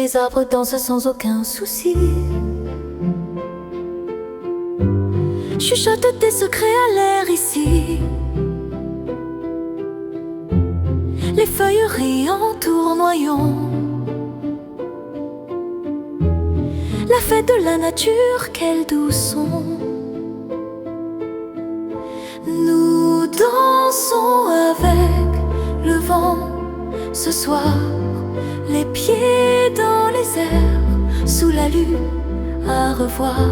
Les arbres dansent sans aucun souci, chuchotent des secrets à l'air ici. Les feuilles rient en tournoyant. La fête de la nature, quel doux son. Nous dansons avec le vent ce soir, les pieds dans les airs, sous la lune à revoir.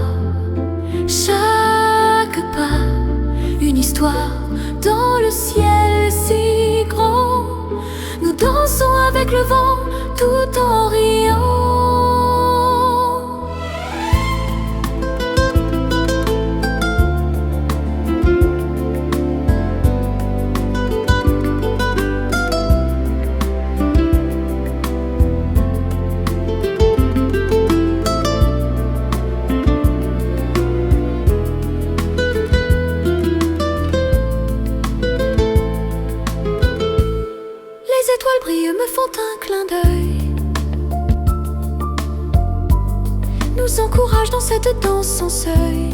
Chaque pas, une histoire dans le ciel si grand. Nous dansons avec le vent tout en riant. Les étoiles brillent, me font un clin d'œil, nous encouragent dans cette danse sans seuil.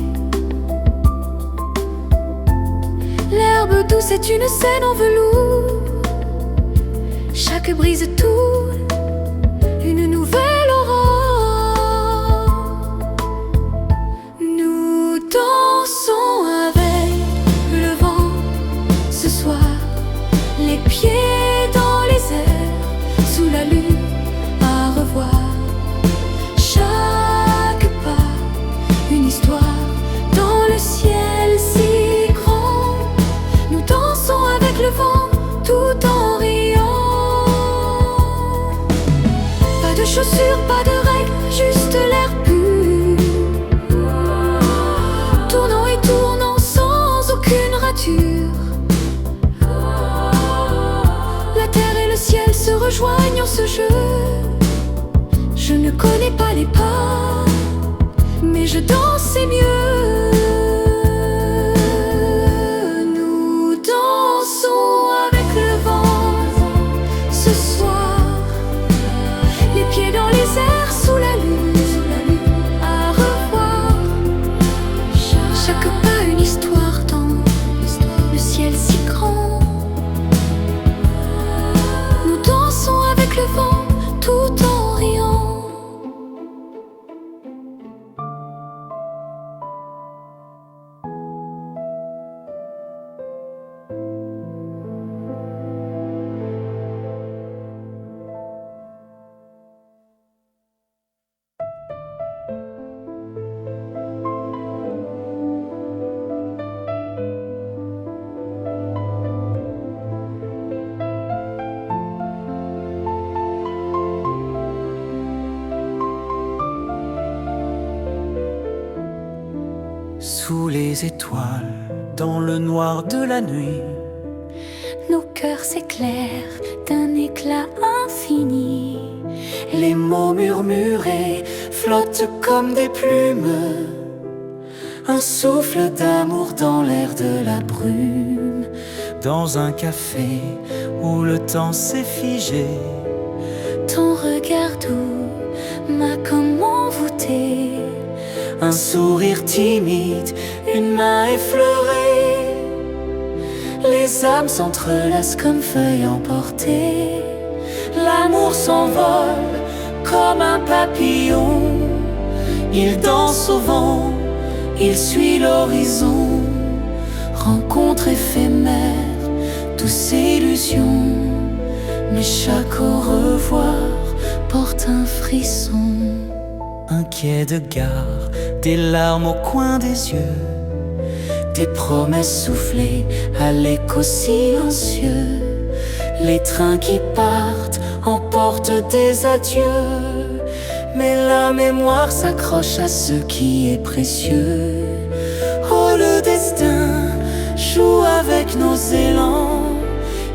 L'herbe douce est une scène en velours, chaque brise tourne une nouvelle aurore. Nous dansons avec le vent ce soir, les pieds dans les airs, sous la lune à revoir. Chaque pas, une histoire dans le ciel si grand. Nous dansons avec le vent tout en riant. Pas de chaussures, pas de règles, juste l'air pur. Tournons et tournons sans aucune rature. La terre et le ciel se rejoignent en ce jeu. Je ne connais pas les pas, mais je dansais mieux. Nous dansons avec le vent ce soir, les pieds dans les airs, sous la lune à revoir. Chaque pas une histoire dans le ciel si grand. Nous dansons avec le vent tout en riant. Sous les étoiles, dans le noir de la nuit, Nos cœurs s'éclairent d'un éclat infini. les mots murmurés flottent comme des plumes. Un souffle d'amour dans l'air de la brume. Dans un café où le temps s'est figé, Ton regard doux m'a comme envoûté. un sourire timide, une main effleurée. Les âmes s'entrelacent comme feuilles emportées. L'amour s'envole comme un papillon. Il danse au vent, il suit l'horizon. Rencontre éphémère, douce illusion. Mais chaque au revoir porte un frisson. Un quai de gare, des larmes au coin des yeux, des promesses soufflées à l'écho silencieux. Les trains qui partent emportent des adieux, mais la mémoire s'accroche à ce qui est précieux. Oh, le destin joue avec nos élans.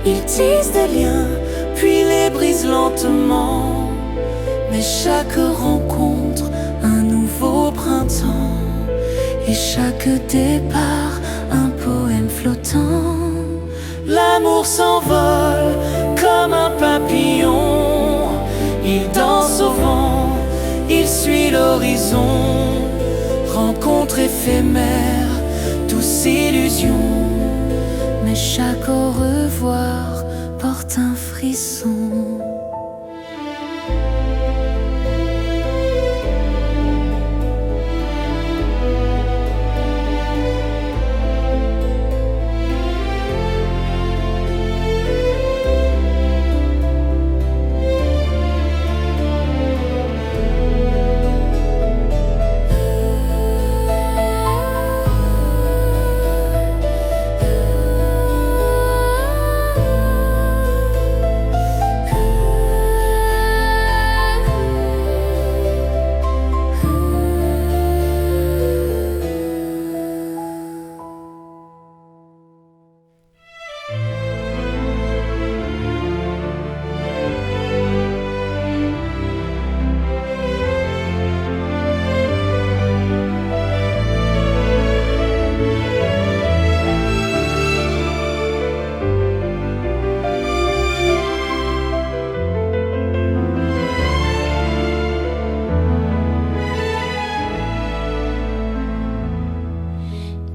Il tisse des liens, puis les brise lentement. Mais chaque rencontre, un nouveau printemps. Et chaque départ, un poème flottant. L'amour s'envole comme un papillon. Il danse au vent, il suit l'horizon. Rencontre éphémère, douce illusion. Mais chaque au revoir porte un frisson.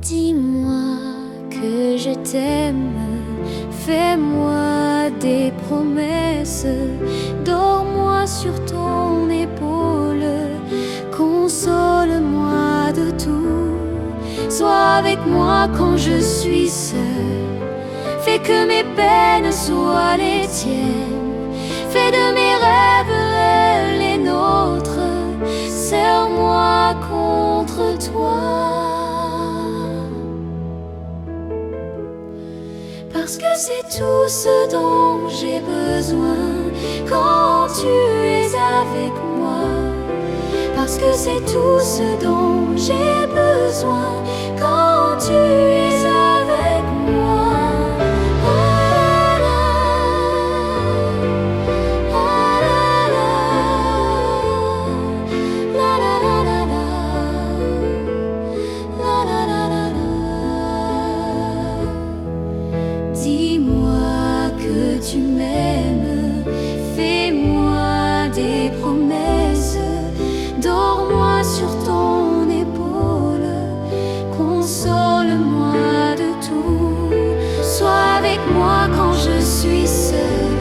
Dis-moi que je t'aime, fais-moi des promesses, dors-moi sur ton épaule, console-moi de tout, sois avec moi quand je suis seule, fais que mes peines soient les tiennes, fais de mes rêves les nôtres, serre-moi contre toi. Parce que c'est tout ce dont j'ai besoin quand tu es avec moi. Parce que c'est tout ce dont j'ai besoin quand tu es avec moi. Ah là là, ah là là, la la la la la, la la la la la. Dis-moi que tu m'aimes, fais-moi des promesses, dors-moi sur ton épaule, console-moi de tout, sois avec moi quand je suis seule,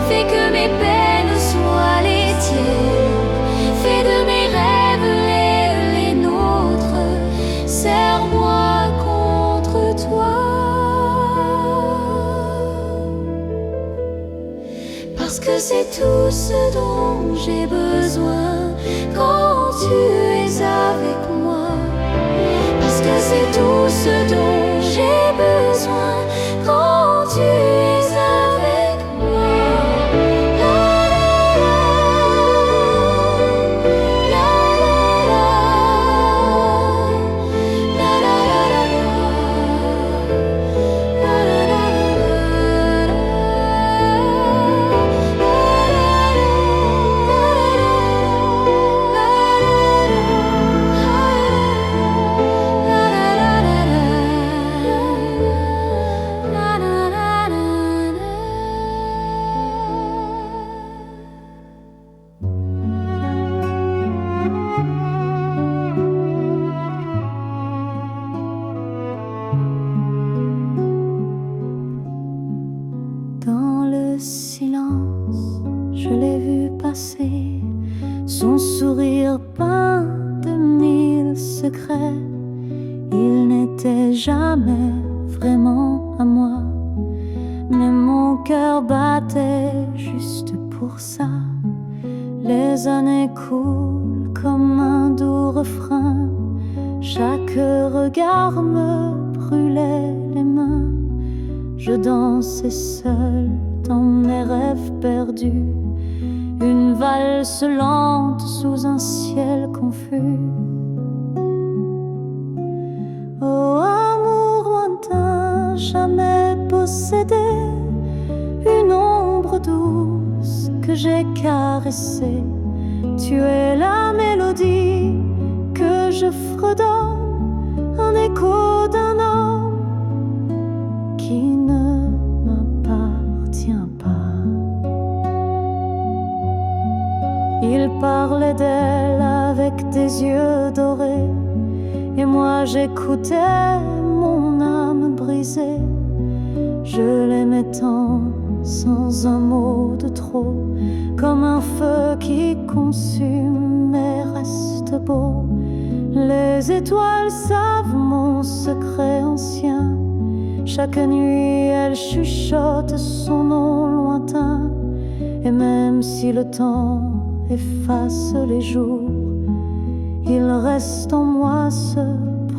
fais que mes peines soient les tiennes, fais de mes rêves les nôtres, serre-moi contre toi. Parce que c'est tout ce dont j'ai besoin quand tu es avec moi. Parce que c'est tout ce dont j'ai besoin quand tu es avec moi. La la la, la la la la, la la la la, la la la Dans le silence, je l'ai vu passer, son sourire peint de mille secrets. Il n'était jamais vraiment à moi, mais mon cœur battait juste pour ça. Les années coulent comme un doux refrain, chaque regard me brûlait les mains. Je dansais seule dans mes rêves perdus, une valse lente sous un ciel confus. Oh amour lointain, jamais possédé, une ombre douce que j'ai caressée. Tu es la mélodie que je fredonne, un écho d'un homme qui ne m'appartient pas. les yeux dorés, et moi j'écoutais mon âme brisée. Je l'aimais tant, sans un mot de trop, comme un feu qui consume mais reste beau. Les étoiles savent mon secret ancien. Chaque nuit elles chuchotent son nom lointain. Et même si le temps efface les jours, il reste en moi ce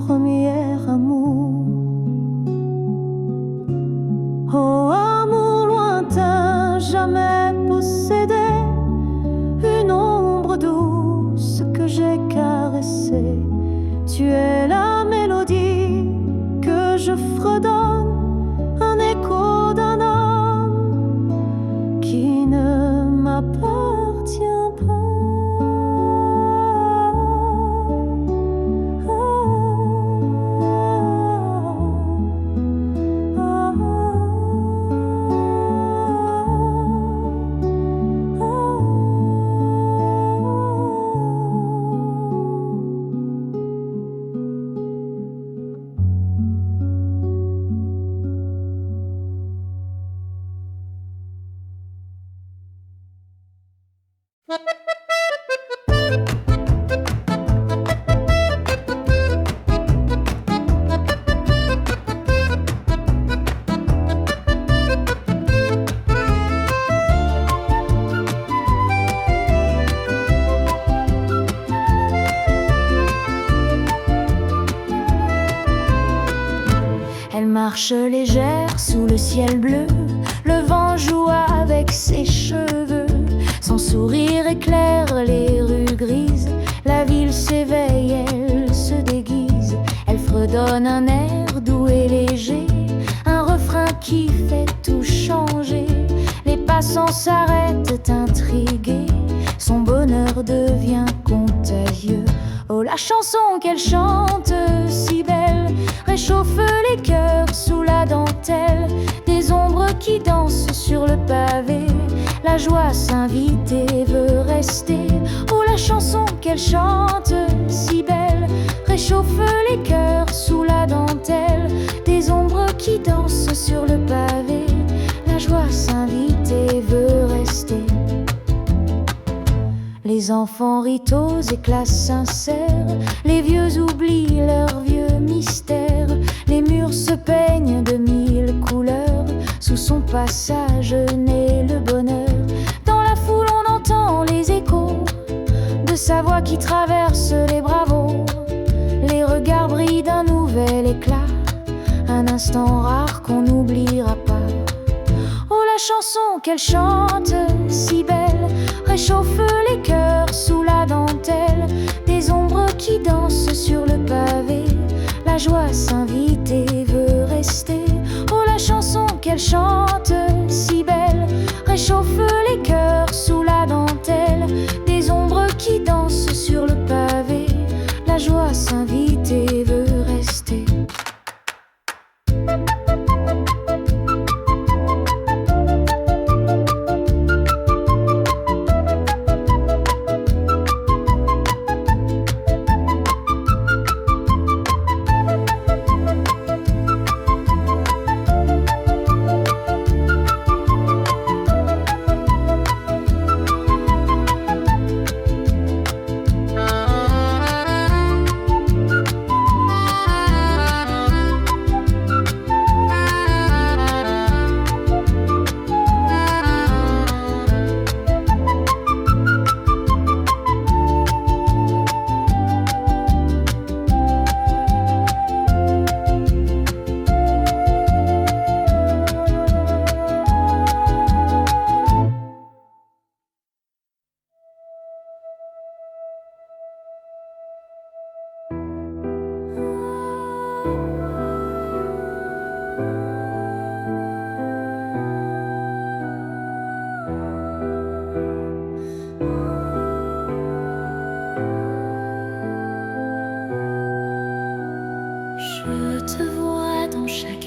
premier amour. Oh, amour lointain, jamais possédé, une ombre douce que j'ai caressée. Tu es la mélodie que je fredonne, un écho d'un homme qui ne m'appartient pas. Elle marche légère sous le ciel bleu, le vent joue avec ses cheveux. Son sourire éclaire les rues grises, la ville s'éveille, elle se déguise. Elle fredonne un air doux et léger, un refrain qui fait tout changer. Les passants s'arrêtent intrigués, son bonheur devient contagieux. Oh, la chanson qu'elle chante si belle réchauffe les cœurs sous la dentelle. Des ombres qui dansent sur le pavé, la joie s'invite et veut rester. Oh, la chanson qu'elle chante si belle réchauffe les cœurs sous la dentelle. Des ombres qui dansent sur le pavé, la joie s'invite et veut rester. Les enfants rient aux éclats sincères, les vieux oublient leurs vieux mystères. Les murs se peignent de mille couleurs, sous son passage naît le bonheur. Dans la foule on entend les échos de sa voix qui traverse les bravos. Les regards brillent d'un nouvel éclat, un instant rare qu'on n'oubliera pas. Oh, la chanson qu'elle chante si belle réchauffe les cœurs sous la dentelle. Des ombres qui dansent sur le pavé, la joie s'invite et veut rester. Oh, la chanson qu'elle chante si belle réchauffe les cœurs sous la dentelle. Des ombres qui dansent sur le pavé, la joie s'invite et veut rester.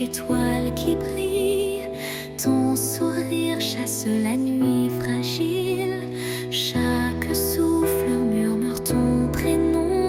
étoile qui brille, ton sourire chasse la nuit fragile. Chaque souffle murmure ton prénom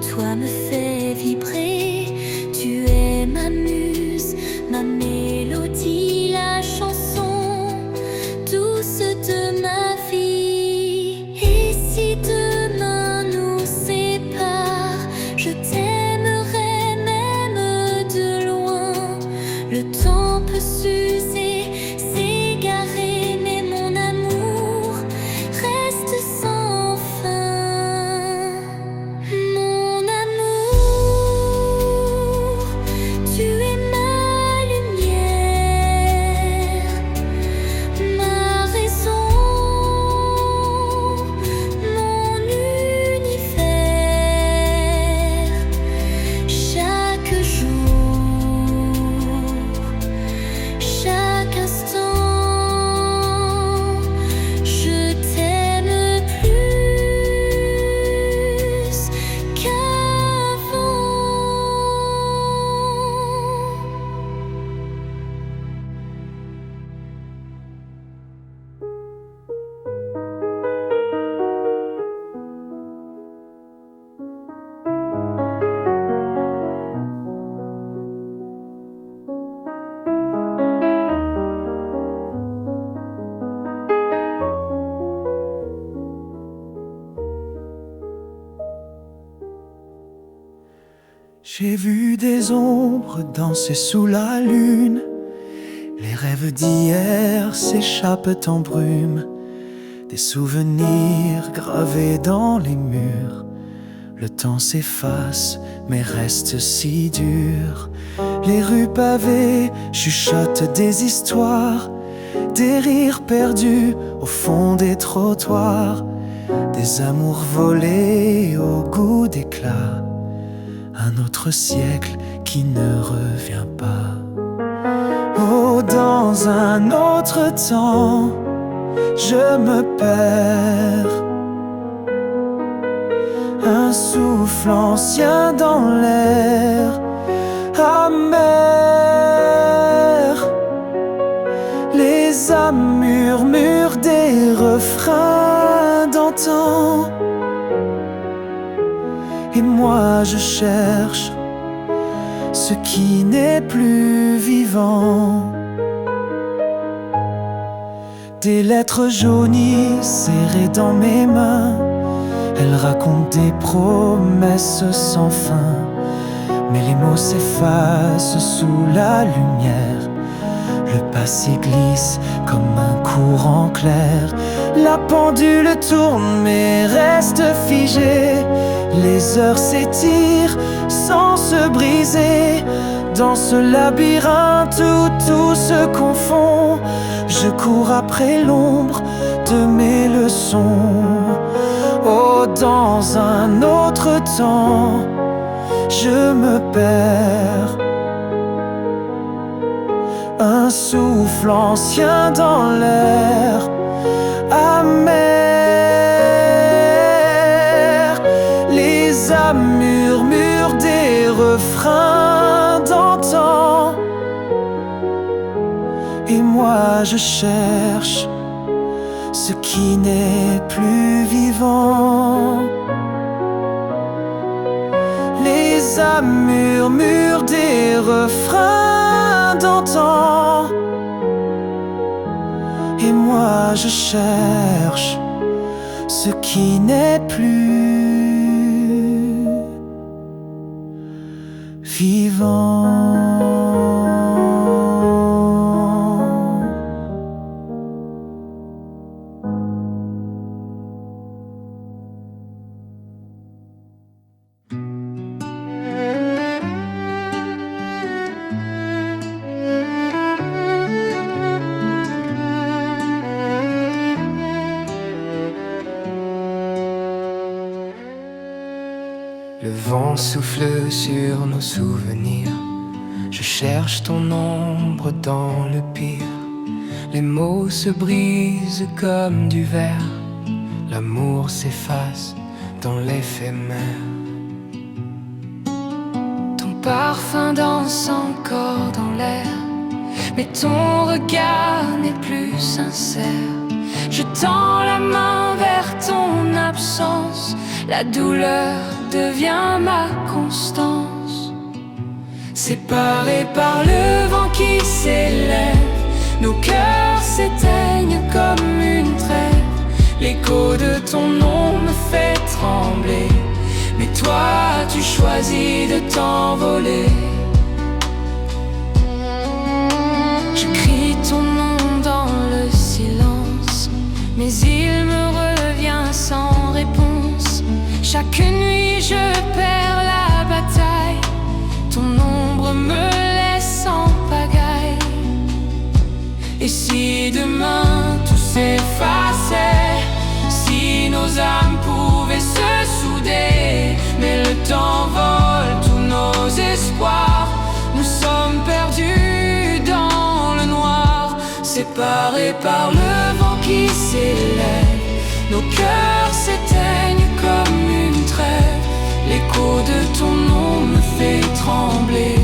toi me fait vibrer. Tu es ma muse, ma mélodie, la chanson douce de ma vie. Et si demain nous sépare, je t'aimerai même de loin. Le temps peut s'user, s'égarer, mais mon amour reste sans fin. Mon amour, tu es ma lumière, ma raison, mon univers. Chaque jour, chaque instant, je t'aime plus qu'avant. J'ai vu des ombres danser sous la lune. Les rêves d'hier s'échappent en brume. Des souvenirs gravés dans les murs. Le temps s'efface mais reste si dur. Les rues pavées chuchotent des histoires. Des rires perdus au fond des trottoirs. Des amours volés au goût d'éclat. Un autre siècle qui ne revient pas. Oh, dans un autre temps, je me perds. Un souffle ancien dans l'air, amer. Les âmes murmurent des refrains d'antan. Et moi je cherche ce qui n'est plus vivant. Des lettres jaunies serrées dans mes mains. Elles racontent des promesses sans fin. Mais les mots s'effacent sous la lumière. Le passé glisse comme un courant clair. La pendule tourne mais reste figée. Les heures s'étirent sans se briser. Dans ce labyrinthe où tout se confond, je cours après l'ombre de mes leçons. Oh, dans un autre temps, je me perds. Un souffle ancien dans l'air, amer. Les âmes murmurent des refrains d'antan. Et moi je cherche ce qui n'est plus vivant. Les âmes murmurent des refrains d'antan. Et moi je cherche ce qui n'est plus vivant. Le vent souffle sur nos souvenirs. Je cherche ton ombre dans le pire. Les mots se brisent comme du verre. L'amour s'efface dans l'éphémère. Ton parfum danse encore dans l'air, mais ton regard n'est plus sincère. Je tends la main vers ton absence. La douleur devient ma constance. Séparés par le vent qui s'élève, nos cœurs s'éteignent comme une trêve. L'écho de ton nom me fait trembler, mais toi tu choisis de t'envoler. Je crie ton nom dans le silence, mais il me revient sans réponse. Chaque nuit je perds la bataille, ton ombre me laisse en pagaille. Et si demain tout s'effaçait, si nos âmes pouvaient se souder, mais le temps vole tous nos espoirs, nous sommes perdus dans le noir. Séparés par le vent qui s'élève, nos cœurs s'éteignent comme une trêve. L'écho de ton nom me fait trembler,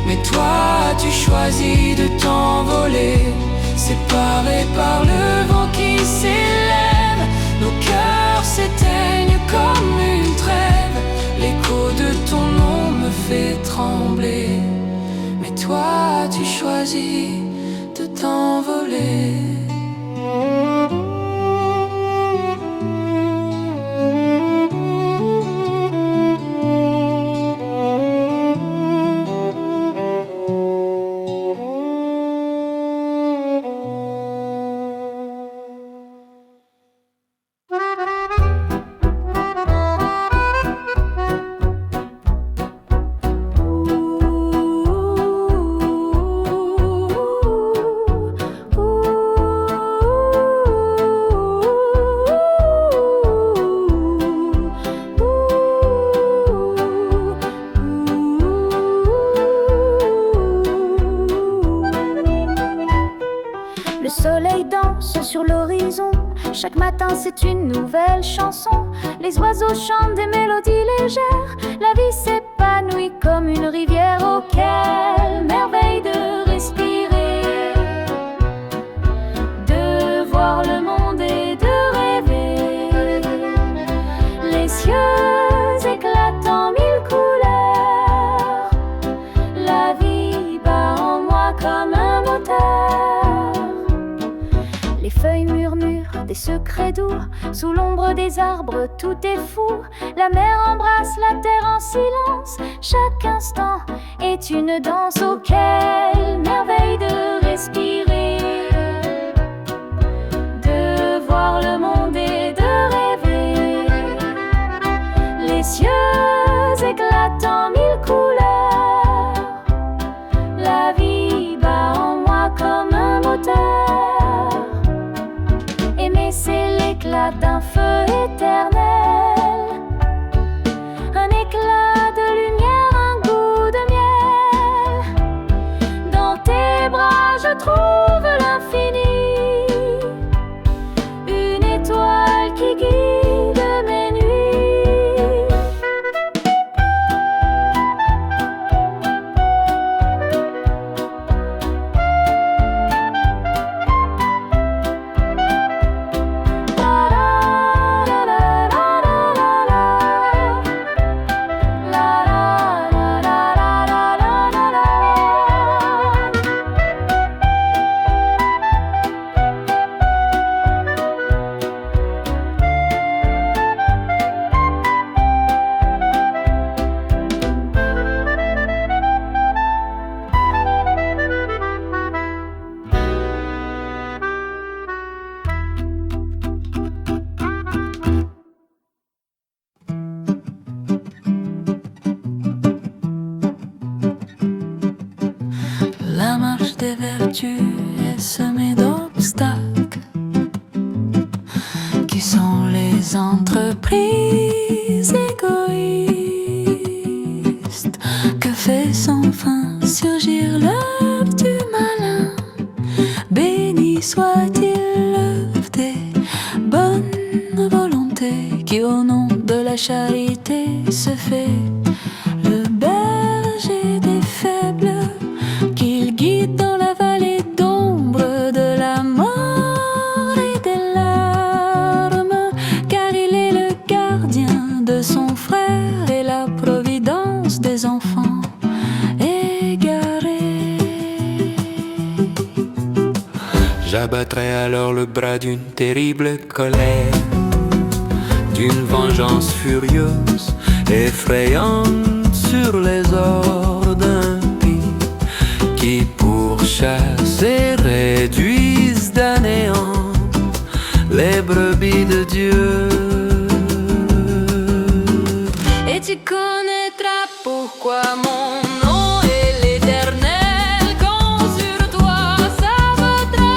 mais toi tu choisis de t'envoler. Séparés par le vent qui s'élève, nos cœurs s'éteignent comme une trêve. L'écho de ton nom me fait trembler, mais toi tu choisis de t'envoler. Sur l'horizon, chaque matin c'est une nouvelle chanson. Les oiseaux chantent des mélodies légères. La vie s'épanouit comme une rivière. Oh, quelle merveille de respirer, de voir le monde et de rêver. Les cieux éclatent en mille couleurs. La vie bat en moi comme un moteur. Les feuilles murmurent des secrets doux. Sous l'ombre des arbres, tout est fou. La mer embrasse la terre en silence. Chaque instant est une danse. Oh, quelle merveille de respirer, de voir le monde et de rêver. Les cieux éclatent en mille couleurs. La vie bat en moi comme un moteur. C'est l'éclat d'un feu éternel, un éclat de lumière, un goût de miel. Dans tes bras je trouve l'infini, une étoile qui guide mes nuits. La marche des vertus est semée d'obstacles qui sont les entreprises égoïstes que fait sans fin surgir l'œuvre du malin. Béni soit-il l'œuvre des bonnes volontés qui au nom de la charité se fait le berger des faibles, qu'il guide dans la vallée d'ombre de la mort et des larmes, car il est le gardien de de son frère et la providence des enfants égarés. J'abattrai alors le bras d'une terrible colère, d'une vengeance furieuse, effrayante sur les ordres impies qui pourchassent réduisent à néant les brebis de Dieu. Et tu connaîtras pourquoi mon nom est l'Éternel, quand sur toi s'abattra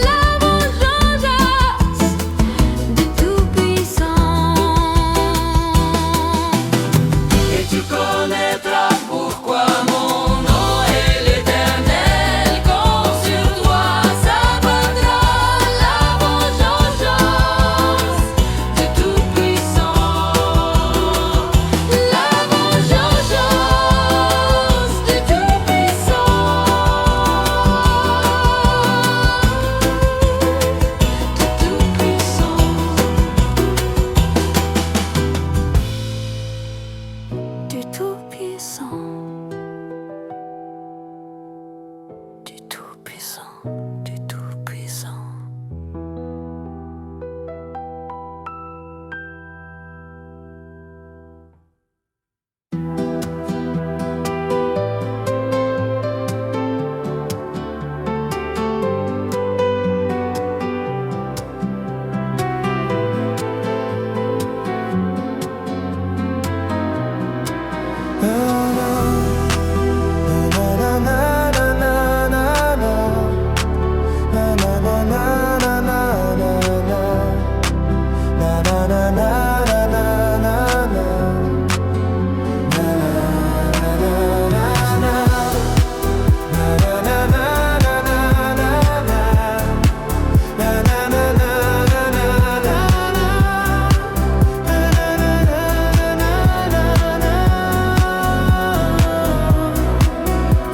la vengeance du Tout-Puissant. Et tu connaîtras pourquoi mon nom est l'Éternel, quand sur toi s'abattra la vengeance du Tout-Puissant. La vengeance du Tout-Puissant. Du Tout-Puissant. Du Tout-Puissant. Du Tout-Puissant.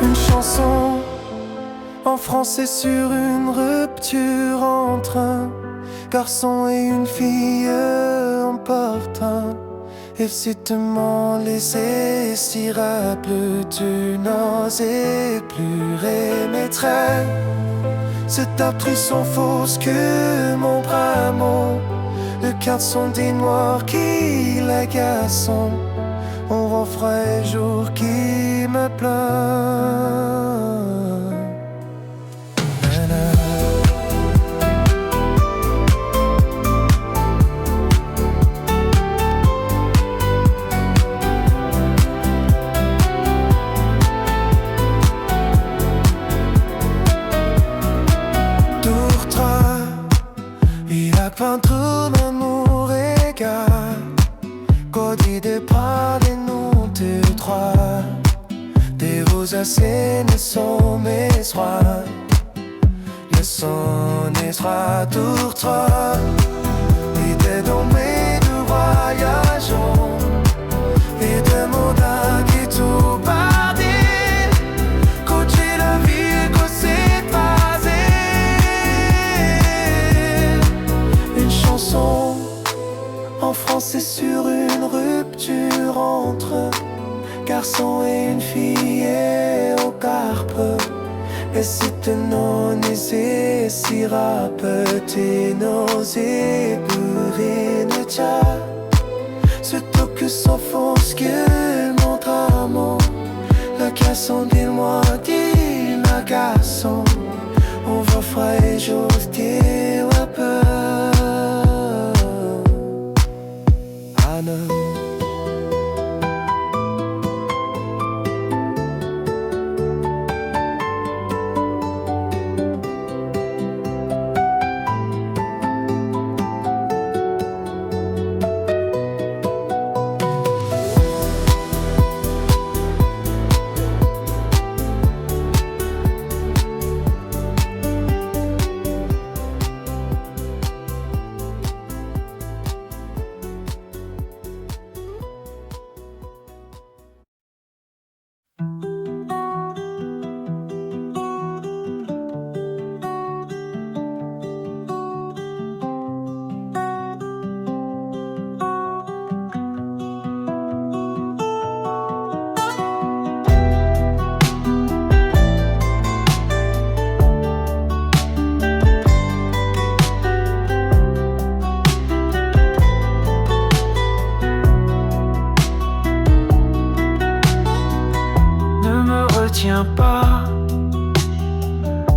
Une chanson en français sur une rupture entre un garçon et une fille en portant. Et si tu m'en laissais si rapide, tu n'osais plus mes traits. Cet abri sont fausses que mon bras mot. Le cartes sont des noirs qui l'agacent. On vent froid et jour qui me pleure. Peintre l'amour égal, Cody de pas les nous deux trois. Des roses assez ne sont mes soins. Le son est trois tour trois. L'idée d'emmener de voyageons et de mondes qui tout partir. Coacher la vie que c'est passé. Une chanson en français sur une rupture entre un garçon et une fille et au carpe. Et si tu n'en es si rapide, n'osez plus ne tcha. Surtout que s'enfonce que mon amour. La cassant dis-moi, dis la garçon. On va faire j'ose dire un peu. Anna. t'appartient pas.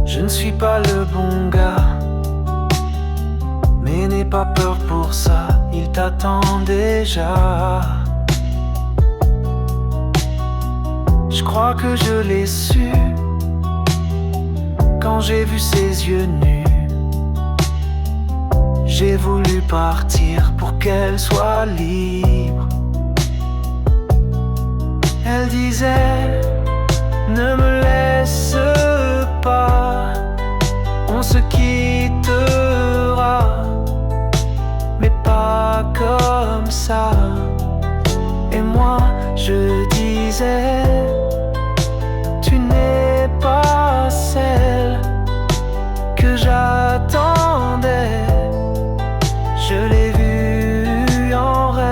Je ne suis pas le bon gars. Mais n'aie pas peur pour ça, il t'attend déjà. Je crois que je l'ai su quand j'ai vu ses yeux nus. J'ai voulu partir pour qu'elle soit libre. Elle disait, ne me laisse pas, on se quittera, mais pas comme ça. Et moi je disais, tu n'es pas celle que j'attendais. Je l'ai vue en rêve.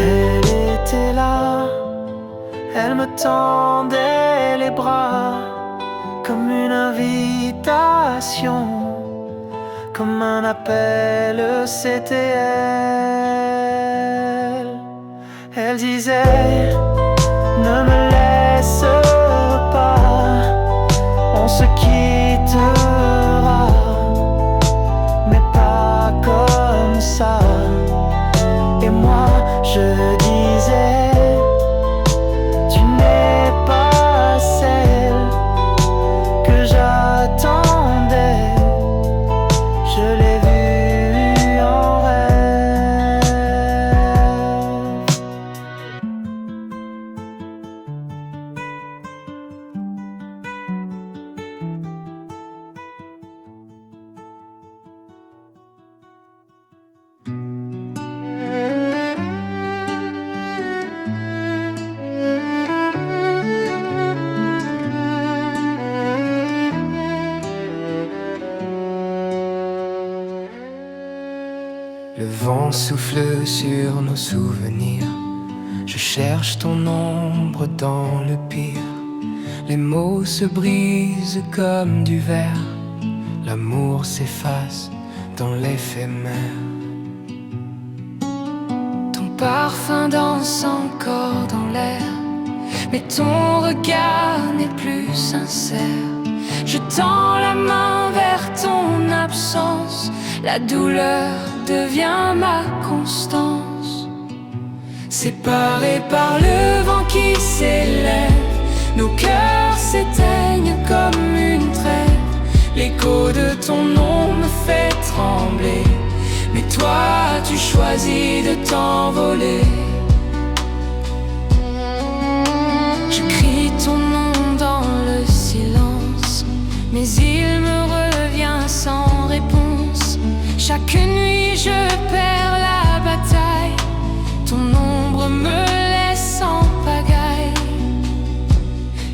Elle était là, elle me tendait les bras comme une invitation, comme un appel, c'était elle. Elle disait, ne me laisse pas, on se quittera, mais pas comme ça. Et moi je disais, tu n'es pas celle que j'attendais. Je l'ai vue en rêve. Le vent souffle sur nos souvenirs. Je cherche ton ombre dans le pire. Les mots se brisent comme du verre. L'amour s'efface dans l'éphémère. Ton parfum danse encore dans l'air, mais ton regard n'est plus sincère. Je tends la main vers ton absence. La douleur devient ma constance. Séparés par le vent qui s'élève, nos cœurs s'éteignent comme une trêve. L'écho de ton nom me fait trembler, mais toi tu choisis de t'envoler. Je crie ton nom dans le silence, mais il me revient sans réponse. Chaque nuit je perds la bataille, ton ombre me laisse en pagaille.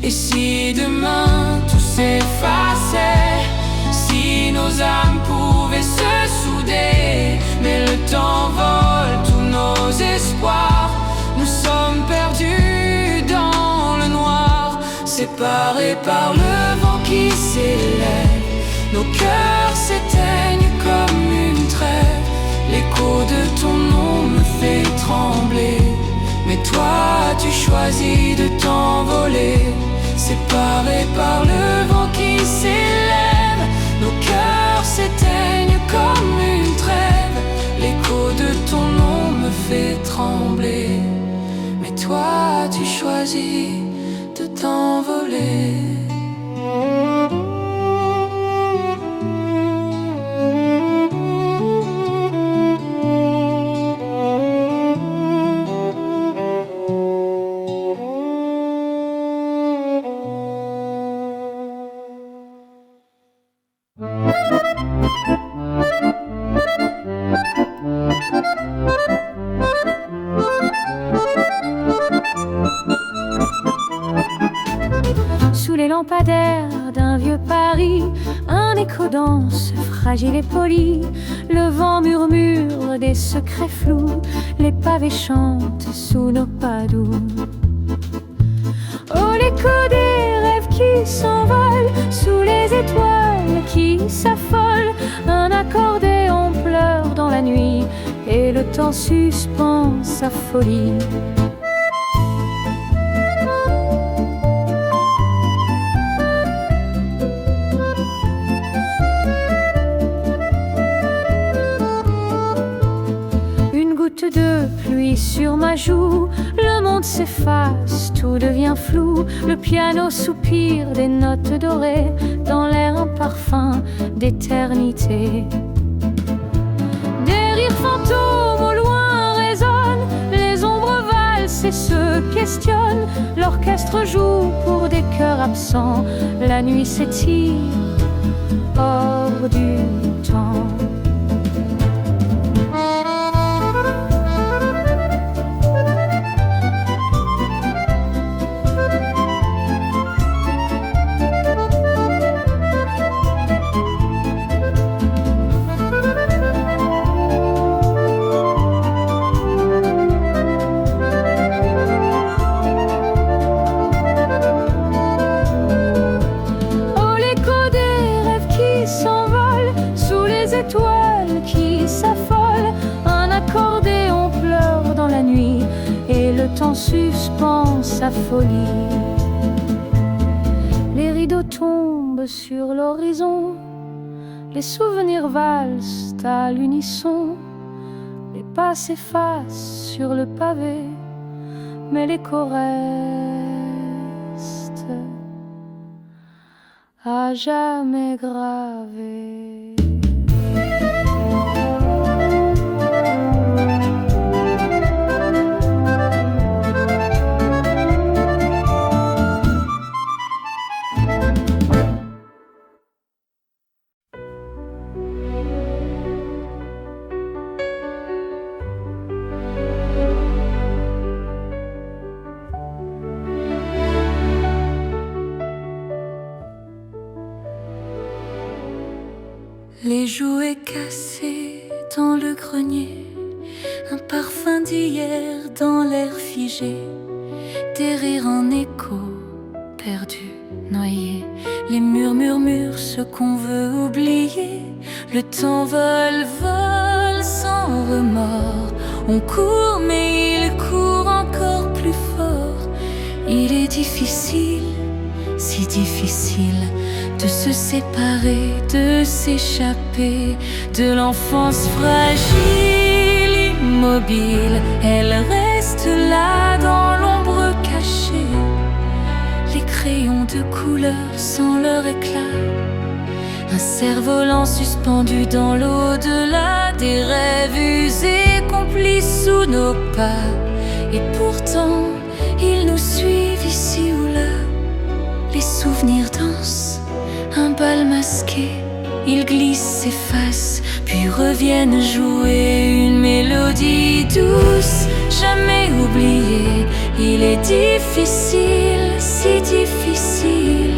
Et si demain tout s'effaçait, si nos âmes pouvaient se souder, mais le temps vole tous nos espoirs, nous sommes perdus dans le noir. Séparés par le vent qui s'élève, nos cœurs s'éteignent comme une trêve. L'écho de ton nom me fait trembler, mais toi tu choisis de t'envoler. Séparés par le vent qui s'élève, nos cœurs s'éteignent comme une trêve. L'écho de ton nom me fait trembler, mais toi tu choisis de t'envoler. Sous les lampadaires d'un vieux Paris, un écho danse, fragile et poli. Le vent murmure des secrets flous, les pavés chantent sous nos pas doux. Oh, l'écho des rêves qui s'envolent sous les étoiles qui s'affolent. Un accordéon pleure dans la nuit et le temps suspend sa folie. De pluie sur ma joue, le monde s'efface, tout devient flou. Le piano soupire des notes dorées, dans l'air un parfum d'éternité. Des rires fantômes au loin résonnent, les ombres valsent et se questionnent. L'orchestre joue pour des cœurs absents, la nuit s'étire hors du temps. Étoiles qui s'affolent, un accordéon pleure dans la nuit et le temps suspend sa folie. Les rideaux tombent sur l'horizon, les souvenirs valsent à l'unisson. Les pas s'effacent sur le pavé, mais l'écho reste à jamais gravé. Les jouets cassés dans le grenier, un parfum d'hier dans l'air figé, des rires en écho, perdus, noyés. Les murs murmurent ce qu'on veut oublier. Le temps vole, vole sans remords. On court mais il court encore plus fort. Il est difficile, si difficile, de se séparer, de s'échapper de l'enfance fragile, immobile. Elle reste là dans l'ombre cachée, les crayons de couleur sans leur éclat, un cerf-volant suspendu dans l'au-delà, des rêves usés complices sous nos pas. Et pourtant, ils nous suivent ici ou là. Les souvenirs dansent, un bal masqué, ils glissent, s'effacent, puis reviennent jouer une mélodie douce, jamais oubliée. Il est difficile, si difficile,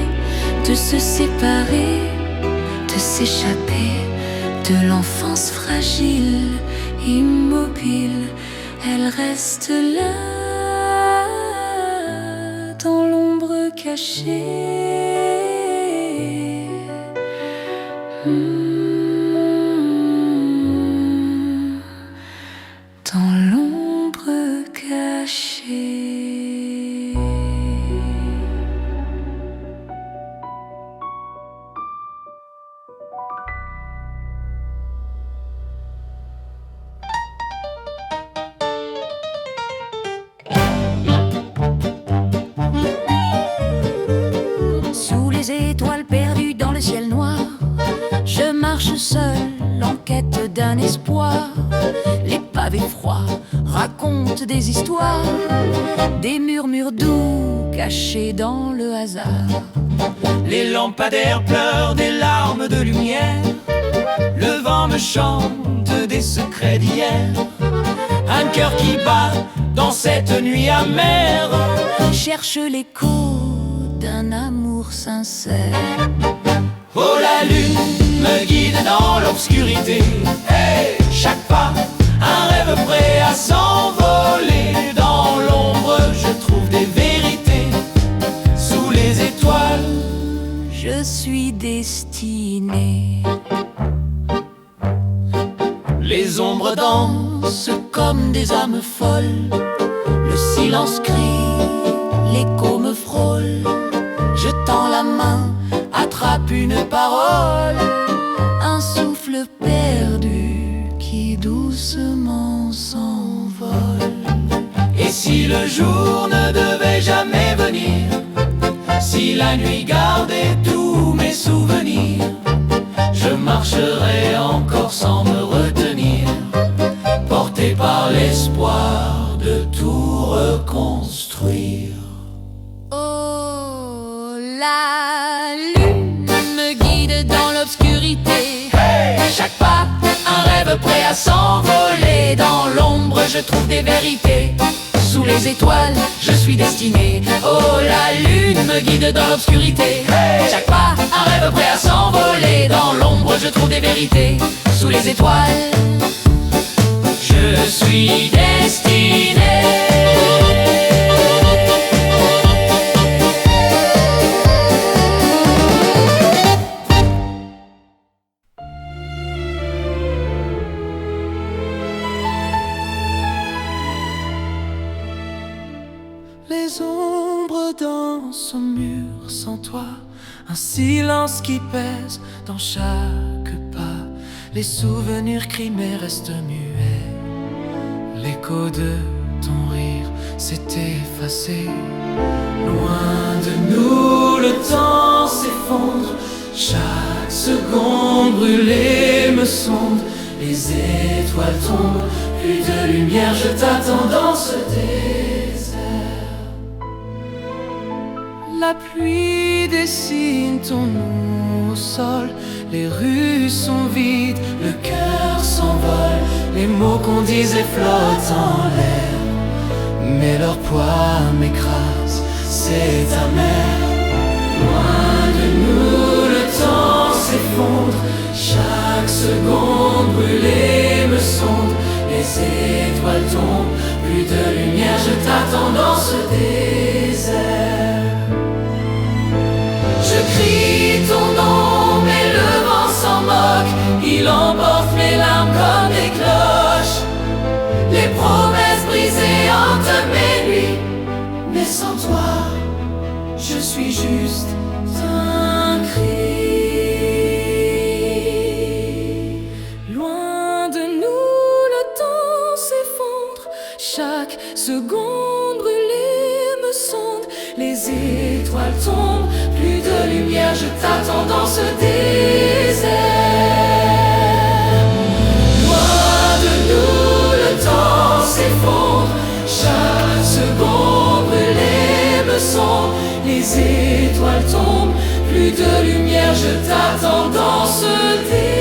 de se séparer, de s'échapper de l'enfance fragile, immobile. Elle reste là, dans l'ombre cachée. Dans l'ombre cachée. Sous les étoiles perdues dans le ciel noir, je marche seul en quête d'un espoir. Les pavés froids racontent des histoires, des murmures doux cachés dans le hasard. Les lampadaires pleurent des larmes de lumière, le vent me chante des secrets d'hier. Un cœur qui bat dans cette nuit amère, Cherche l'écho d'un amour sincère. oh la lune me guide dans l'obscurité. Hey, chaque pas, un rêve prêt à s'envoler. Dans l'ombre, je trouve des vérités comme des âmes folles. Le silence crie, l'écho me frôle. Je tends la main, attrape une parole, un souffle perdu qui doucement s'envole. Et si le jour ne devait jamais venir, si la nuit gardait tous mes souvenirs, je marcherai encore sans me retenir, porté par l'espoir de tout reconstruire. Oh, la lune me guide dans l'obscurité. Chaque pas, un rêve prêt à s'envoler. Dans l'ombre, je trouve des vérités. Sous les étoiles, je suis destiné. Oh, la lune me guide dans l'obscurité. Chaque pas, un rêve prêt à s'envoler. Dans l'ombre, je trouve des vérités. Sous les étoiles, je suis destiné. Les ombres dansent au mur sans toi, un silence qui pèse dans chaque pas. Les souvenirs crient mais restent muets. L'écho de ton rire s'est effacé. Loin de nous le temps s'effondre. Chaque seconde brûlée me sonde. Les étoiles tombent, plus de lumière, je t'attends dans ce désert. La pluie dessine ton nom au sol. Les rues sont vides, le cœur s'envole. Les mots qu'on disait flottent en l'air, mais leur poids m'écrase, c'est amer. Loin de nous le temps s'effondre. Chaque seconde brûlée me sonde. Les étoiles tombent, plus de lumière, je t'attends dans ce désert. Je crie ton nom, mais le vent s'en moque. Il emporte mes larmes comme des cloches. Les promesses brisées hantent mes nuits. Mais sans toi, je suis juste un cri. Loin de nous, le temps s'effondre. Chaque seconde brûlée me sonde. Les étoiles tombent, plus de lumière, je t'attends dans ce désert. Loin de nous, le temps s'effondre. Chaque seconde brûlée me sonde. Les étoiles tombent, plus de lumière, je t'attends dans ce désert.